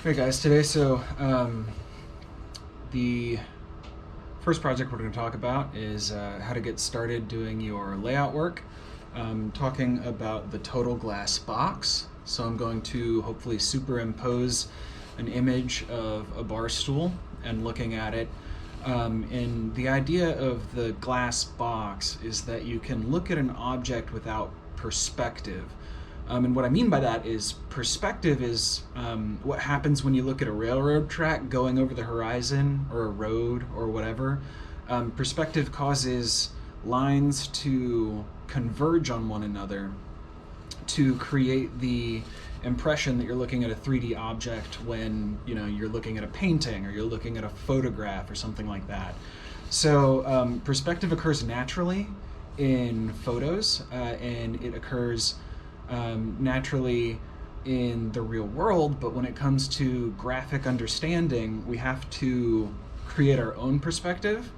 Hey guys, today the first project we're going to talk about is how to get started doing your layout work. Talking about the total glass box. So I'm going to hopefully superimpose an image of a bar stool and looking at it. And the idea of the glass box is that you can look at an object without perspective. And what I mean by that is perspective is what happens when you look at a railroad track going over the horizon or a road or whatever. Perspective causes lines to converge on one another to create the impression that you're looking at a 3D object when you're looking at a painting or you're looking at a photograph or something like that. So perspective occurs naturally in photos and it occurs naturally in the real world, but when it comes to graphic understanding, we have to create our own perspective.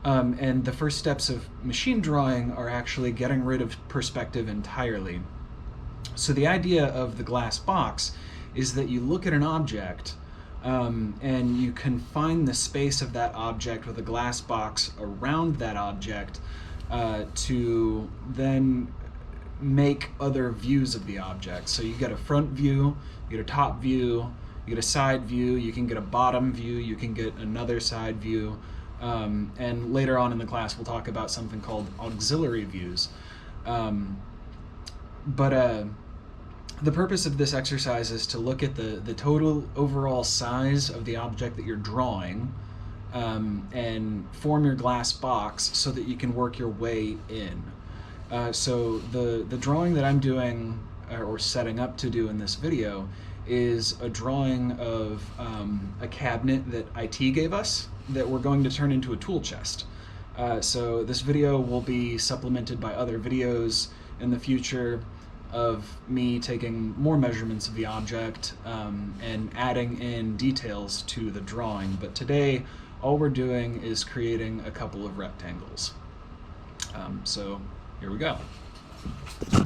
And the first steps of machine drawing are actually getting rid of perspective entirely. So the idea of the glass box is that you look at an object and you confine the space of that object with a glass box around that object to then make other views of the object. So you get a front view, you get a top view, you get a side view, you can get a bottom view, you can get another side view, and later on in the class we'll talk about something called auxiliary views. But the purpose of this exercise is to look at the total overall size of the object that you're drawing and form your glass box so that you can work your way in. So the drawing that I'm doing or setting up to do in this video is a drawing of a cabinet that IT gave us that we're going to turn into a tool chest. So this video will be supplemented by other videos in the future of me taking more measurements of the object and adding in details to the drawing. But today all we're doing is creating a couple of rectangles. So here we go. I'm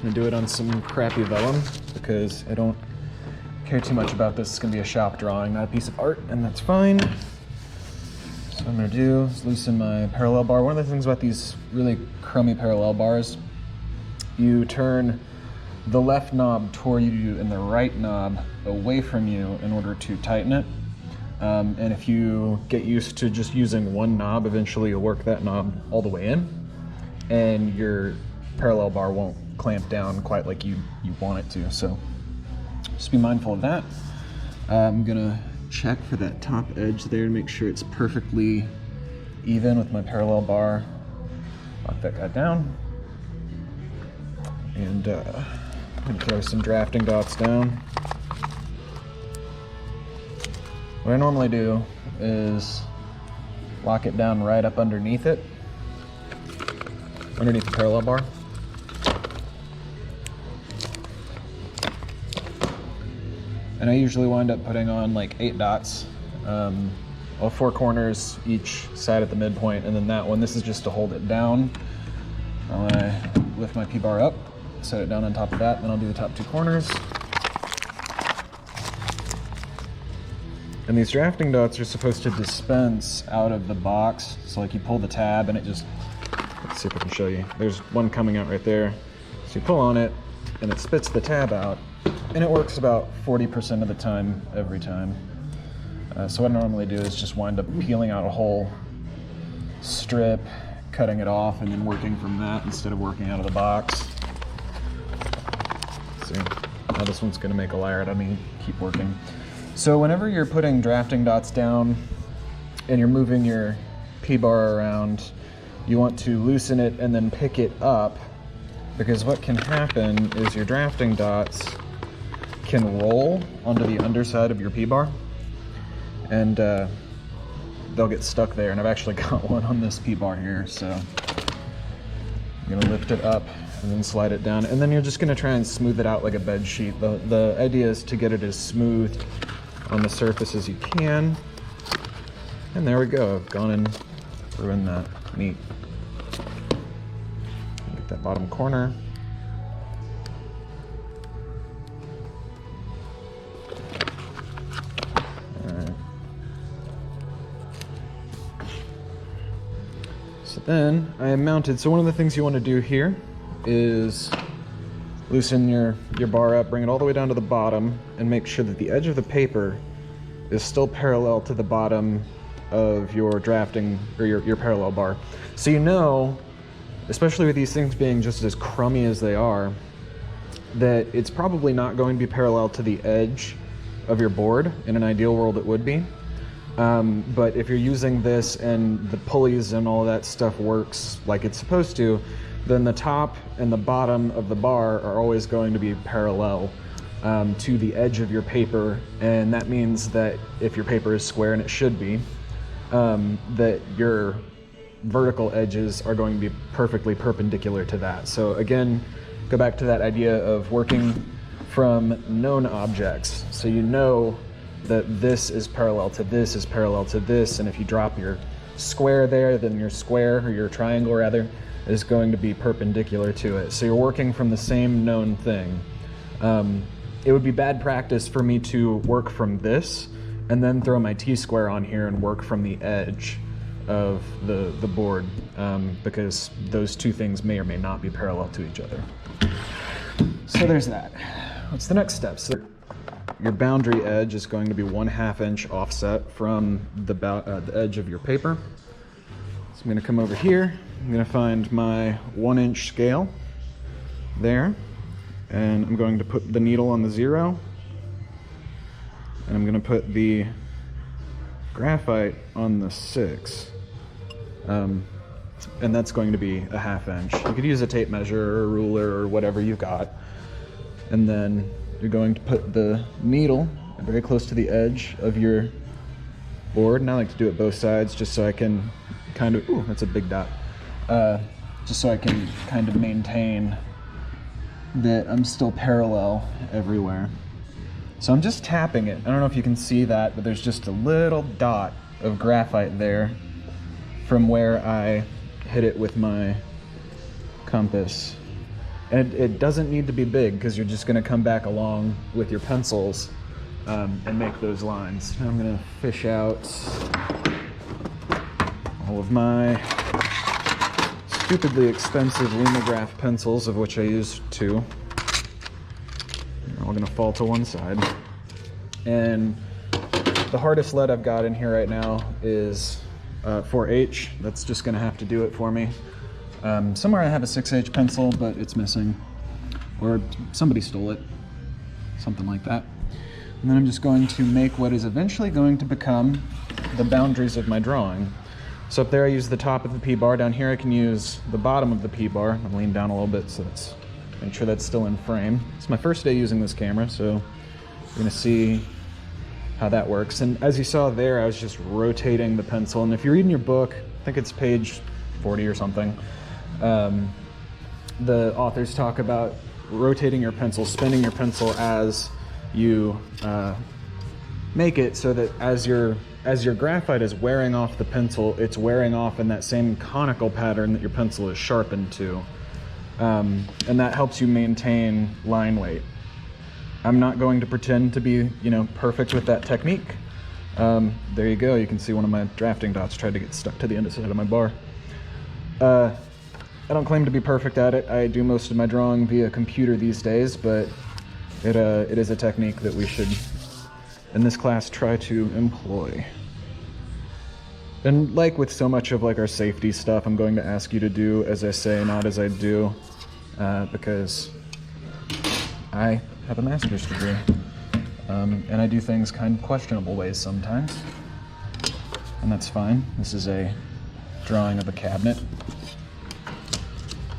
gonna do it on some crappy vellum because I don't care too much about this. It's gonna be a shop drawing, not a piece of art, and that's fine. So what I'm gonna do is loosen my parallel bar. One of the things about these really crummy parallel bars, you turn the left knob toward you and the right knob away from you in order to tighten it. And if you get used to just using one knob, eventually you'll work that knob all the way in and your parallel bar won't clamp down quite like you want it to. So just be mindful of that. I'm gonna check for that top edge there to make sure it's perfectly even with my parallel bar. Lock that guy down. And I'm gonna throw some drafting dots down. What I normally do is lock it down right up underneath it, underneath the parallel bar. And I usually wind up putting on like 8 dots, all 4 corners each side at the midpoint, and then that one, this is just to hold it down. I lift my P-bar up, set it down on top of that, then I'll do the top 2 corners. And these drafting dots are supposed to dispense out of the box. So like you pull the tab and it just, let's see if I can show you. There's one coming out right there. So you pull on it and it spits the tab out, and it works about 40% of the time every time. So what I normally do is just wind up peeling out a whole strip, cutting it off, and then working from that instead of working out of the box. Let's see, now this one's gonna make a liar out of me. Keep working. So whenever you're putting drafting dots down and you're moving your P-bar around, you want to loosen it and then pick it up, because what can happen is your drafting dots can roll onto the underside of your P-bar and they'll get stuck there. And I've actually got one on this P-bar here, so I'm gonna lift it up and then slide it down, and then you're just gonna try and smooth it out like a bed sheet. The idea is to get it as smooth on the surface as you can. And there we go, I've gone and ruined that. Neat. Get that bottom corner. Then I am mounted. So one of the things you want to do here is loosen your bar up, bring it all the way down to the bottom, and make sure that the edge of the paper is still parallel to the bottom of your drafting, or your parallel bar. So you know, especially with these things being just as crummy as they are, that it's probably not going to be parallel to the edge of your board. In an ideal world it would be. But if you're using this and the pulleys and all that stuff works like it's supposed to, then the top and the bottom of the bar are always going to be parallel to the edge of your paper. And that means that if your paper is square, and it should be, that your vertical edges are going to be perfectly perpendicular to that. So again, go back to that idea of working from known objects. So you know that this is parallel to this is parallel to this, and if you drop your square there, then your square, or your triangle rather, is going to be perpendicular to it. So you're working from the same known thing. It would be bad practice for me to work from this and then throw my T-square on here and work from the edge of the board, because those two things may or may not be parallel to each other. So there's that. What's the next step? So your boundary edge is going to be 1/2 inch offset from the edge of your paper. So I'm going to come over here. I'm going to find my 1 inch scale there, and I'm going to put the needle on the 0, and I'm going to put the graphite on the 6, and that's going to be 1/2 inch. You could use a tape measure or a ruler or whatever you've got, and then you're going to put the needle very close to the edge of your board, and I like to do it both sides just so I can kind of, ooh, that's a big dot, just so I can kind of maintain that I'm still parallel everywhere. So I'm just tapping it. I don't know if you can see that, but there's just a little dot of graphite there from where I hit it with my compass. And it doesn't need to be big, because you're just going to come back along with your pencils and make those lines. Now I'm going to fish out all of my stupidly expensive Lumograph pencils, of which I use 2. They're all going to fall to one side. And the hardest lead I've got in here right now is 4H. That's just going to have to do it for me. Somewhere I have a 6H pencil, but it's missing, or somebody stole it, something like that. And then I'm just going to make what is eventually going to become the boundaries of my drawing. So up there I use the top of the P-bar. Down here I can use the bottom of the P-bar. I'll lean down a little bit so that's, make sure that's still in frame. It's my first day using this camera, so you're gonna see how that works. And as you saw there, I was just rotating the pencil. And if you read in your book, I think it's page 40 or something, the authors talk about rotating your pencil, spinning your pencil as you make it, so that as your graphite is wearing off the pencil, it's wearing off in that same conical pattern that your pencil is sharpened to. And that helps you maintain line weight. I'm not going to pretend to be, perfect with that technique. There you go. You can see one of my drafting dots tried to get stuck to the underside of my bar. I don't claim to be perfect at it. I do most of my drawing via computer these days, but it is a technique that we should, in this class, try to employ. And like with so much of our safety stuff, I'm going to ask you to do as I say, not as I do, because I have a master's degree, and I do things kind of questionable ways sometimes, and that's fine. This is a drawing of a cabinet.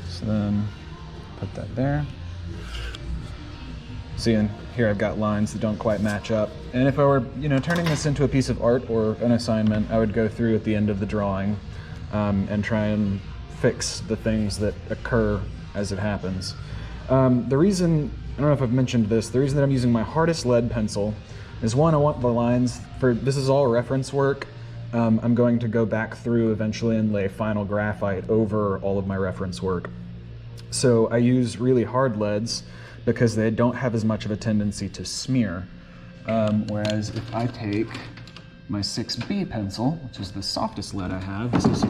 So then put that there. See, and here I've got lines that don't quite match up. And if I were, turning this into a piece of art or an assignment, I would go through at the end of the drawing and try and fix the things that occur as it happens. The reason, I don't know if I've mentioned this, the reason that I'm using my hardest lead pencil is, one, I want the lines, this is all reference work. I'm going to go back through eventually and lay final graphite over all of my reference work. So I use really hard leads because they don't have as much of a tendency to smear. Whereas if I take my 6B pencil, which is the softest lead I have, this is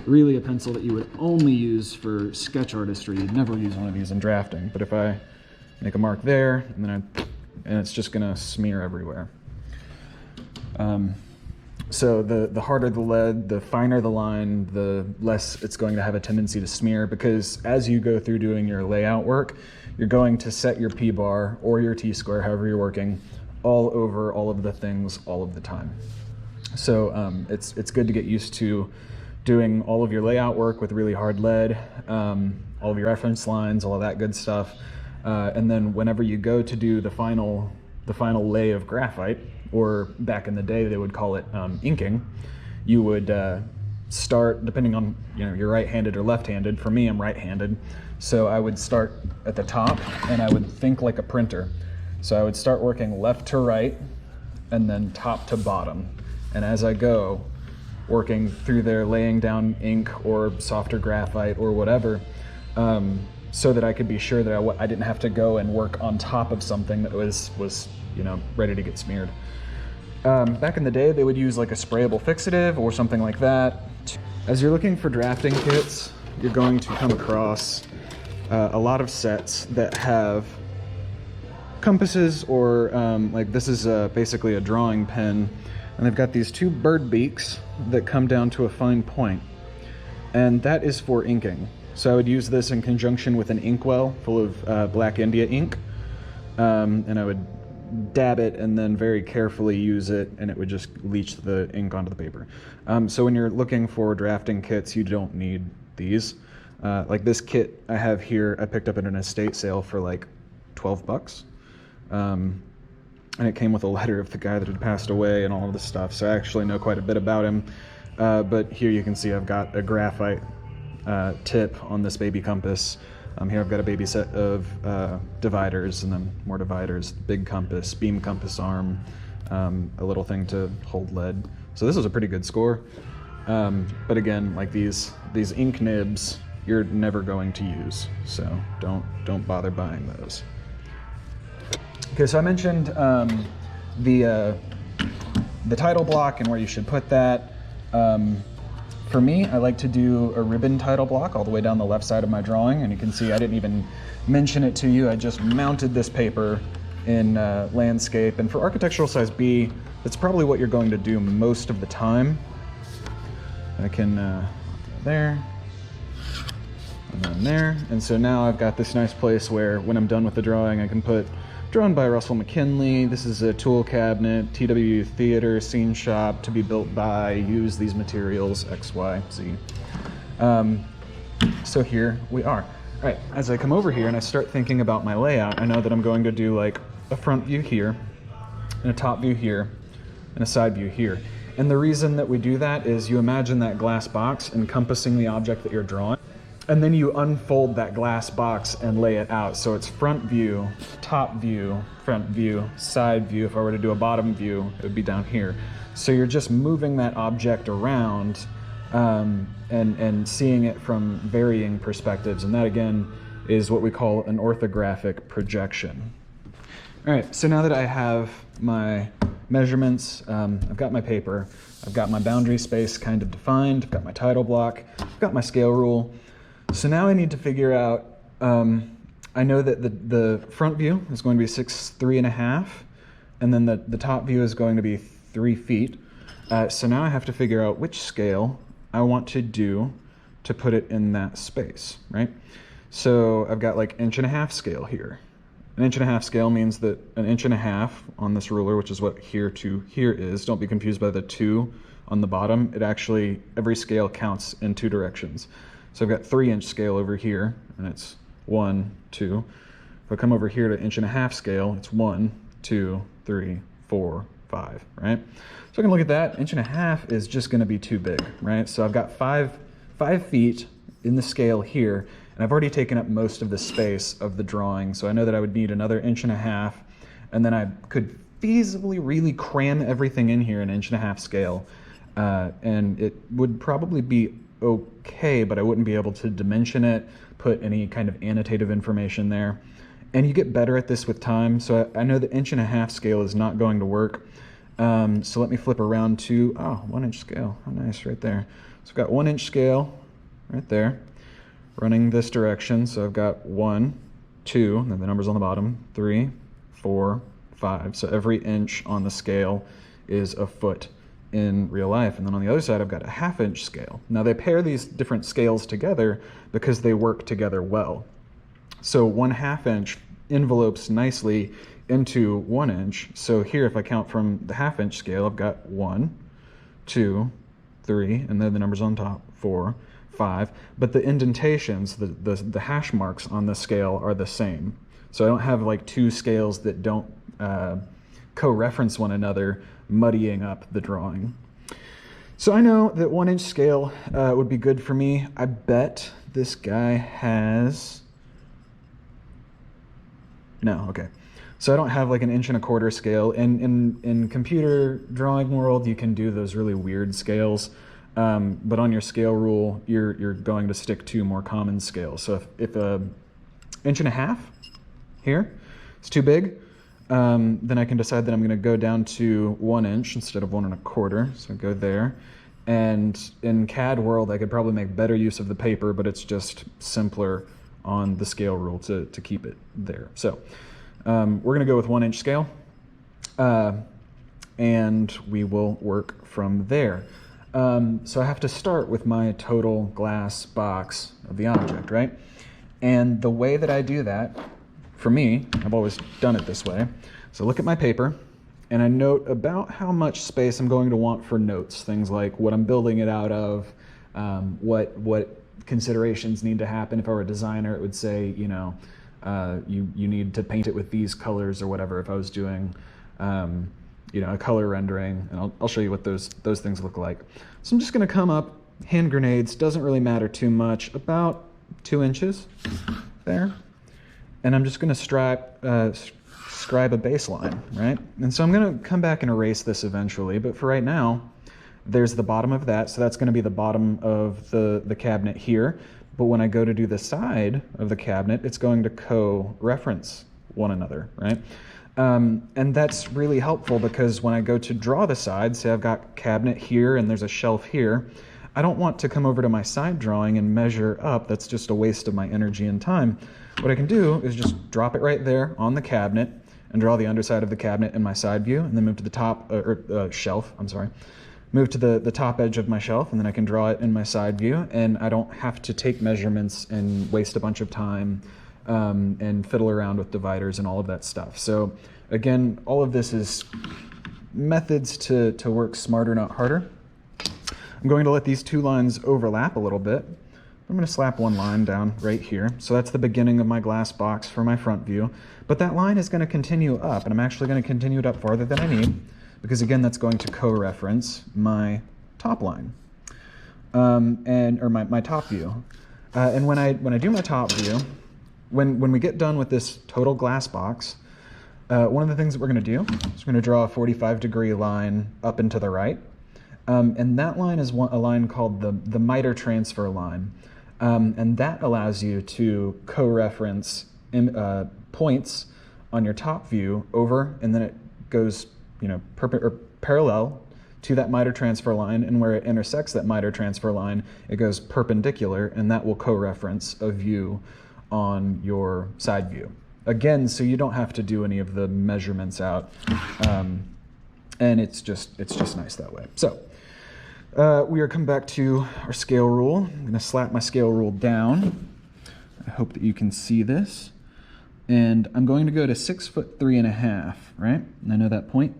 really a pencil that you would only use for sketch artistry. You'd never use one of these in drafting. But if I make a mark there, and it's just gonna smear everywhere. So the harder the lead, the finer the line, the less it's going to have a tendency to smear, because as you go through doing your layout work, you're going to set your P-bar or your T-square, however you're working, all over all of the things all of the time. So it's good to get used to doing all of your layout work with really hard lead, all of your reference lines, all of that good stuff. And then whenever you go to do the final lay of graphite, or back in the day they would call it inking, you would start, depending on you're right-handed or left-handed. For me, I'm right-handed, so I would start at the top and I would think like a printer. So I would start working left to right and then top to bottom, and as I go working through there, laying down ink or softer graphite or whatever, so that I could be sure that I didn't have to go and work on top of something that was ready to get smeared. Back in the day, they would use like a sprayable fixative or something like that. As you're looking for drafting kits, you're going to come across a lot of sets that have compasses, or like this is basically a drawing pen, and they've got these two bird beaks that come down to a fine point, and that is for inking. So I would use this in conjunction with an inkwell full of Black India ink, and I would dab it and then very carefully use it, and it would just leach the ink onto the paper. So when you're looking for drafting kits, you don't need these. Like this kit I have here, I picked up at an estate sale for like $12. And it came with a letter of the guy that had passed away and all of this stuff, so I actually know quite a bit about him. But here you can see I've got a graphite tip on this baby compass. Here I've got a baby set of dividers, and then more dividers, big compass, beam compass arm, a little thing to hold lead. So this was a pretty good score. But again, like these ink nibs, you're never going to use, so don't bother buying those. Okay, so I mentioned the title block and where you should put that. For me, I like to do a ribbon title block all the way down the left side of my drawing, and you can see I didn't even mention it to you. I just mounted this paper in landscape, and for architectural size B, that's probably what you're going to do most of the time. I can there, and then there, and so now I've got this nice place where when I'm done with the drawing, I can put drawn by Russell McKinley. This is a tool cabinet, TW Theater, scene shop, to be built by, use these materials, X, Y, Z. So here we are. All right, as I come over here and I start thinking about my layout, I know that I'm going to do like a front view here, and a top view here, and a side view here. And the reason that we do that is you imagine that glass box encompassing the object that you're drawing, and then you unfold that glass box and lay it out. So it's front view, top view, front view, side view. If I were to do a bottom view, it would be down here. So you're just moving that object around and seeing it from varying perspectives. And that again is what we call an orthographic projection. All right, so now that I have my measurements, I've got my paper, I've got my boundary space kind of defined, I've got my title block, I've got my scale rule. So now I need to figure out, I know that the front view is going to be 6'3½", and then the top view is going to be 3 feet. So now I have to figure out which scale I want to do to put it in that space, right? So I've got like 1.5" scale here. 1.5" scale means that 1.5" on this ruler, which is what here to here is, don't be confused by the 2 on the bottom. It actually, every scale counts in 2 directions. So I've got 3" scale over here, and it's 1, 2. If I come over here to 1.5" scale, it's 1, 2, 3, 4, 5, right? So I can look at that. 1.5" is just gonna be too big, right? So I've got 5 feet in the scale here, and I've already taken up most of the space of the drawing. So I know that I would need another 1.5", and then I could feasibly really cram everything in here in 1.5" scale. And it would probably be okay, but I wouldn't be able to dimension it, put any kind of annotative information there. And you get better at this with time. So I know the 1.5" scale is not going to work. So let me flip around to, 1" scale. How nice, right there. So I've got 1 inch scale right there, running this direction. So I've got 1, 2, and then the numbers on the bottom, 3, 4, 5. So every inch on the scale is a foot in real life. And then on the other side, I've got a 1/2 inch scale. Now they pair these different scales together because they work together well. So 1/2 inch envelopes nicely into 1 inch. So here, if I count from the 1/2 inch scale, I've got 1, 2, 3, and then the numbers on top, 4, 5. But the indentations, the hash marks on the scale are the same. So I don't have like two scales that don't co-reference one another, muddying up the drawing. So I know that 1 inch scale would be good for me. I bet this guy has, no, okay. So I don't have like an 1.25 inch scale. In computer drawing world, you can do those really weird scales. But on your scale rule, you're going to stick to more common scales. So if 1.5 inches here is too big, then I can decide that I'm going to go down to 1 inch instead of 1.25. So go there. And in CAD world, I could probably make better use of the paper, but it's just simpler on the scale rule to keep it there. So we're going to go with 1 inch scale, and we will work from there. So I have to start with my total glass box of the object, right? And the way that I do that, for me, I've always done it this way. So look at my paper, and I note about how much space I'm going to want for notes, things like what I'm building it out of, what considerations need to happen. If I were a designer, it would say, you know, you need to paint it with these colors or whatever. If I was doing, you know, a color rendering, and I'll show you what those things look like. So I'm just going to come up, hand grenades, doesn't really matter too much, about 2 inches there. And I'm just going to scribe a baseline, right? And so I'm going to come back and erase this eventually, but for right now, there's the bottom of that, so that's going to be the bottom of the cabinet here. But when I go to do the side of the cabinet, it's going to co-reference one another, right? And that's really helpful because when I go to draw the side, say I've got cabinet here and there's a shelf here, I don't want to come over to my side drawing and measure up. That's just a waste of my energy and time. What I can do is just drop it right there on the cabinet and draw the underside of the cabinet in my side view, and then move to the top, shelf, I'm sorry. Move to the top edge of my shelf, and then I can draw it in my side view, and I don't have to take measurements and waste a bunch of time and fiddle around with dividers and all of that stuff. So again, all of this is methods to work smarter, not harder. I'm going to let these two lines overlap a little bit. I'm going to slap one line down right here. So that's the beginning of my glass box for my front view. But that line is going to continue up, and I'm actually going to continue it up farther than I need, because again, that's going to co-reference my top line, or my top view. And when I do my top view, when we get done with this total glass box, one of the things that we're going to do is we're going to draw a 45-degree line up and to the right. And that line is a line called the miter transfer line. And that allows you to co-reference points on your top view over, and then it goes, you know, parallel to that miter transfer line, and where it intersects that miter transfer line, it goes perpendicular, and that will co-reference a view on your side view. Again, so you don't have to do any of the measurements out, and it's just nice that way. So we are coming back to our scale rule. I'm going to slap my scale rule down. I hope that you can see this. And I'm going to go to 6'3½", right? And I know that point.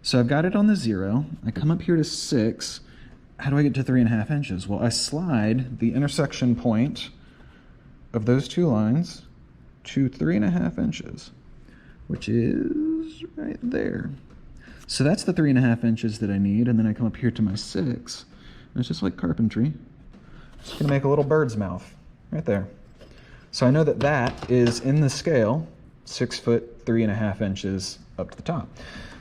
So I've got it on the 0. I come up here to 6. How do I get to 3.5 inches? Well, I slide the intersection point of those two lines to 3.5 inches, which is right there. So that's the 3.5 inches that I need, and then I come up here to my 6, and it's just like carpentry. Just gonna make a little bird's mouth right there. So I know that that is in the scale 6'3½ inches up to the top.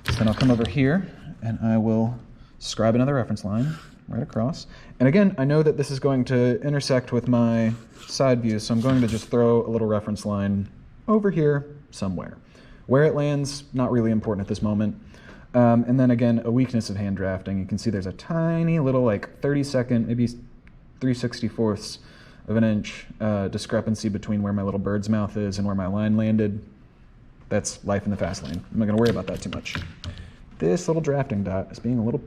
So then I'll come over here and I will scribe another reference line right across. And again, I know that this is going to intersect with my side view, so I'm going to just throw a little reference line over here somewhere. Where it lands, not really important at this moment. And then again, a weakness of hand drafting. You can see there's a tiny little like 32nd, maybe 3/64ths of an inch discrepancy between where my little bird's mouth is and where my line landed. That's life in the fast lane. I'm not going to worry about that too much. This little drafting dot is being a little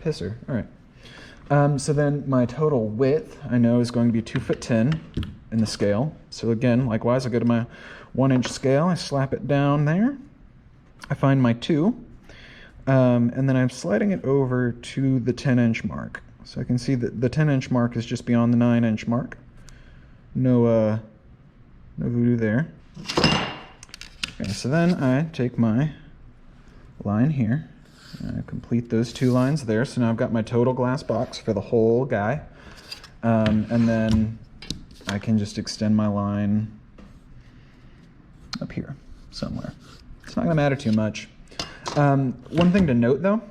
pisser. All right. So then my total width, I know, is going to be 2'10" in the scale. So again, likewise, I go to my 1-inch scale. I slap it down there. I find my 2. And then I'm sliding it over to the 10-inch mark. So I can see that the 10-inch mark is just beyond the 9-inch mark. No voodoo there. Okay, so then I take my line here. I complete those 2 lines there. So now I've got my total glass box for the whole guy. And then I can just extend my line up here somewhere. It's not going to matter too much. One thing to note, though,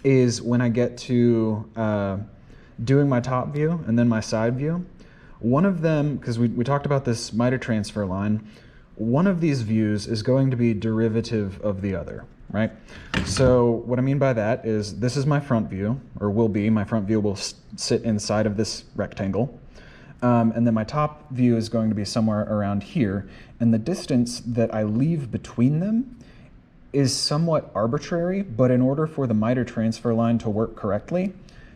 is when I get to doing my top view and then my side view, one of them, because we talked about this miter transfer line, one of these views is going to be derivative of the other, right? So what I mean by that is this is my front view, or will be. My front view will sit inside of this rectangle. And then my top view is going to be somewhere around here. And the distance that I leave between them is somewhat arbitrary, but in order for the miter transfer line to work correctly,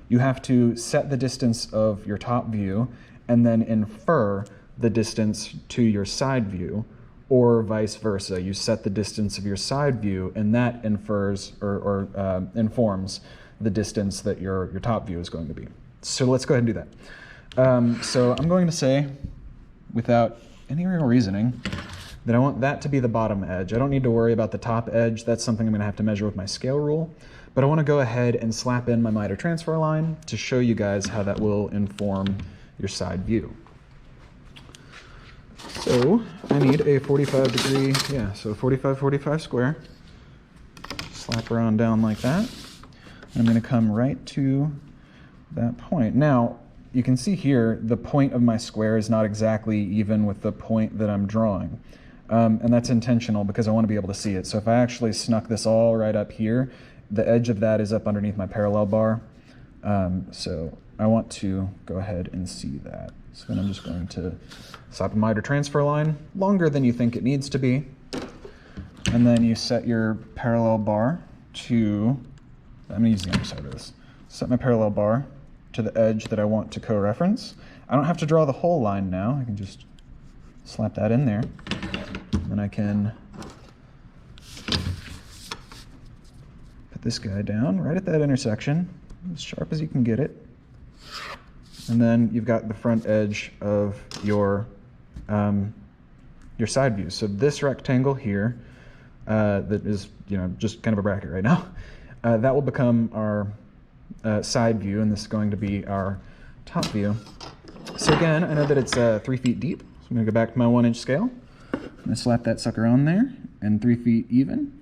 you have to set the distance of your top view and then infer the distance to your side view, or vice versa. You set the distance of your side view and that infers or informs the distance that your top view is going to be. So let's go ahead and do that. So I'm going to say, without any real reasoning, that I want that to be the bottom edge. I don't need to worry about the top edge. That's something I'm going to have to measure with my scale rule. But I want to go ahead and slap in my miter transfer line to show you guys how that will inform your side view. So I need a 45 degree, so 45 square. Slap her on down like that. I'm going to come right to that point. Now, you can see here, the point of my square is not exactly even with the point that I'm drawing. And that's intentional because I want to be able to see it. So if I actually snuck this all right up here, the edge of that is up underneath my parallel bar. So I want to go ahead and see that. So then I'm just going to slap a miter transfer line, longer than you think it needs to be. And then you set your parallel bar to, I'm going to use the underside of this, set my parallel bar to the edge that I want to co-reference. I don't have to draw the whole line now. I can just slap that in there. Then I can put this guy down right at that intersection, as sharp as you can get it. And then you've got the front edge of your side view. So this rectangle here, that is just kind of a bracket right now, that will become our side view, and this is going to be our top view. So again, I know that it's 3 feet deep, so I'm going to go back to my 1-inch scale. I'm going to slap that sucker on there, and 3 feet even.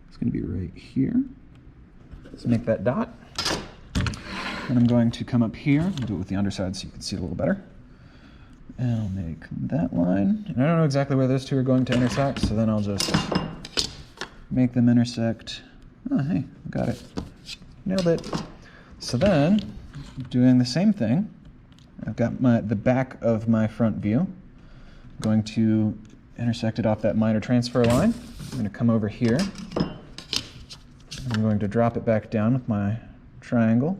It's going to be right here. Let's make that dot. And I'm going to come up here and do it with the underside so you can see it a little better. And I'll make that line. And I don't know exactly where those two are going to intersect, so then I'll just make them intersect. Oh, hey, got it. Nailed it. So then, doing the same thing, I've got the back of my front view. I'm going to intersect it off that miter transfer line. I'm going to come over here. I'm going to drop it back down with my triangle.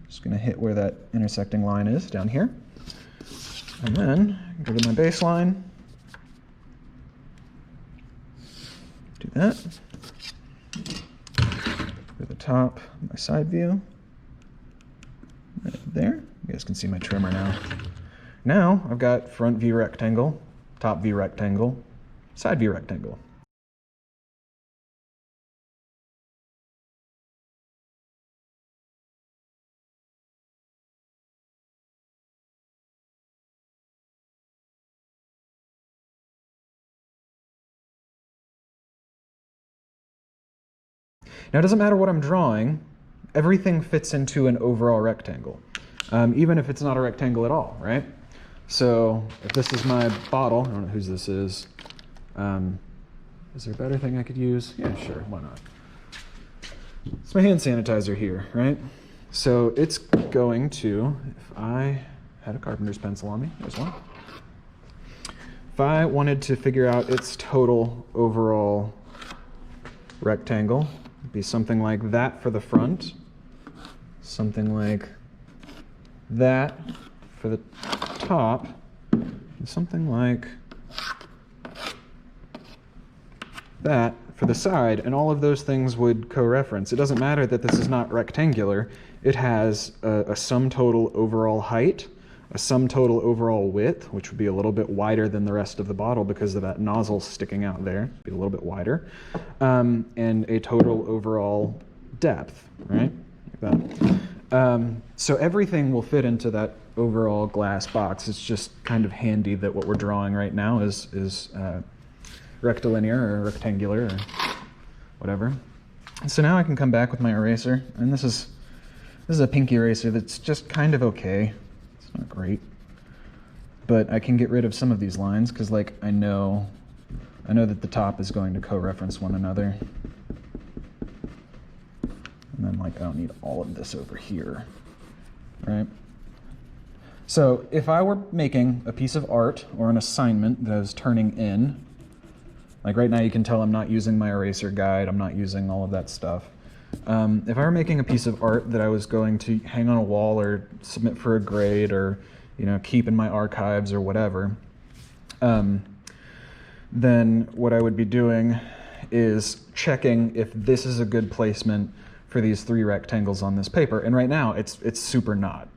Just going to hit where that intersecting line is, down here. And then go to my baseline. Do that. For the top, my side view. Right there. You guys can see my trimmer now. Now I've got front view rectangle, top view rectangle, side view rectangle. Now it doesn't matter what I'm drawing, everything fits into an overall rectangle, even if it's not a rectangle at all, right? So if this is my bottle, I don't know whose this is. Is there a better thing I could use? Yeah, sure, why not? It's my hand sanitizer here, right? So it's going to, if I had a carpenter's pencil on me, there's one. If I wanted to figure out its total overall rectangle, it'd be something like that for the front, something like that for the top, and something like that for the side, and all of those things would co-reference. It doesn't matter that this is not rectangular. It has a sum total overall height, a sum total overall width, which would be a little bit wider than the rest of the bottle because of that nozzle sticking out there, be a little bit wider, and a total overall depth, right? Like that. So everything will fit into that overall glass box. It's just kind of handy that what we're drawing right now is rectilinear or rectangular or whatever. And so now I can come back with my eraser, and this is a pinky eraser that's just kind of okay. It's not great, but I can get rid of some of these lines because, like, I know that the top is going to co-reference one another, and then, like, I don't need all of this over here, right? So if I were making a piece of art or an assignment that I was turning in, like right now you can tell I'm not using my eraser guide, I'm not using all of that stuff. If I were making a piece of art that I was going to hang on a wall or submit for a grade or, you know, keep in my archives or whatever, then what I would be doing is checking if this is a good placement for these three rectangles on this paper. And right now it's super not.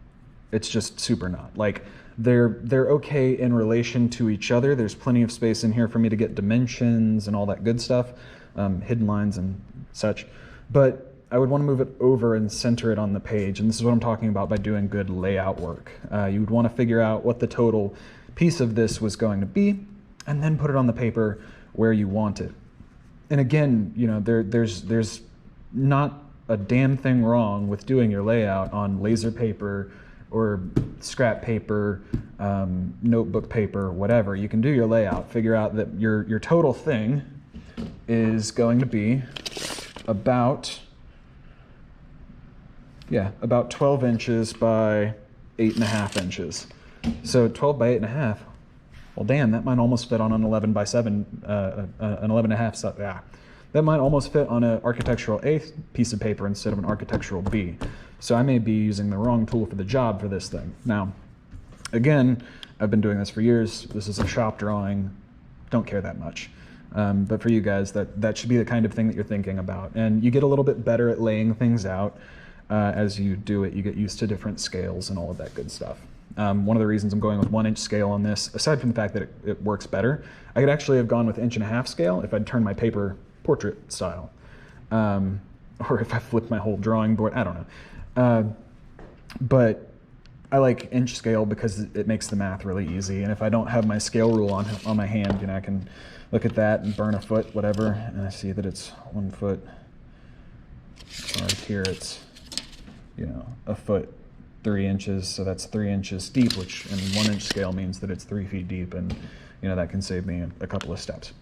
It's just super not. Like, they're okay in relation to each other. There's plenty of space in here for me to get dimensions and all that good stuff, hidden lines and such. But I would want to move it over and center it on the page. And this is what I'm talking about by doing good layout work. You would want to figure out what the total piece of this was going to be, and then put it on the paper where you want it. And again, you know, there's not a damn thing wrong with doing your layout on laser paper or scrap paper, notebook paper, whatever. You can do your layout, figure out that your total thing is going to be about 12 inches by 8.5 inches. So 12 by 8.5, well, damn, that might almost fit on an 11 by 7, an 11.5, yeah. That might almost fit on an architectural A piece of paper instead of an architectural B. So I may be using the wrong tool for the job for this thing. Now, again, I've been doing this for years. This is a shop drawing. Don't care that much. But for you guys, that should be the kind of thing that you're thinking about. And you get a little bit better at laying things out as you do it. You get used to different scales and all of that good stuff. One of the reasons I'm going with 1-inch scale on this, aside from the fact that it works better, I could actually have gone with 1.5-inch scale if I'd turned my paper portrait style. Or if I flipped my whole drawing board, I don't know. But I like inch scale because it makes the math really easy. And if I don't have my scale rule on my hand, you know, I can look at that and burn a foot, whatever, and I see that it's 1 foot. Right here it's, you know, 1 foot 3 inches, so that's 3 inches deep, which in 1-inch scale means that it's 3 feet deep, and you know that can save me a couple of steps.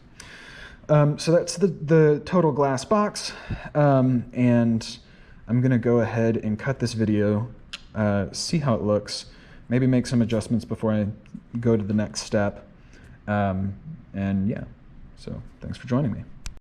So that's the total glass box, and I'm gonna go ahead and cut this video, see how it looks, maybe make some adjustments before I go to the next step, and yeah, so thanks for joining me.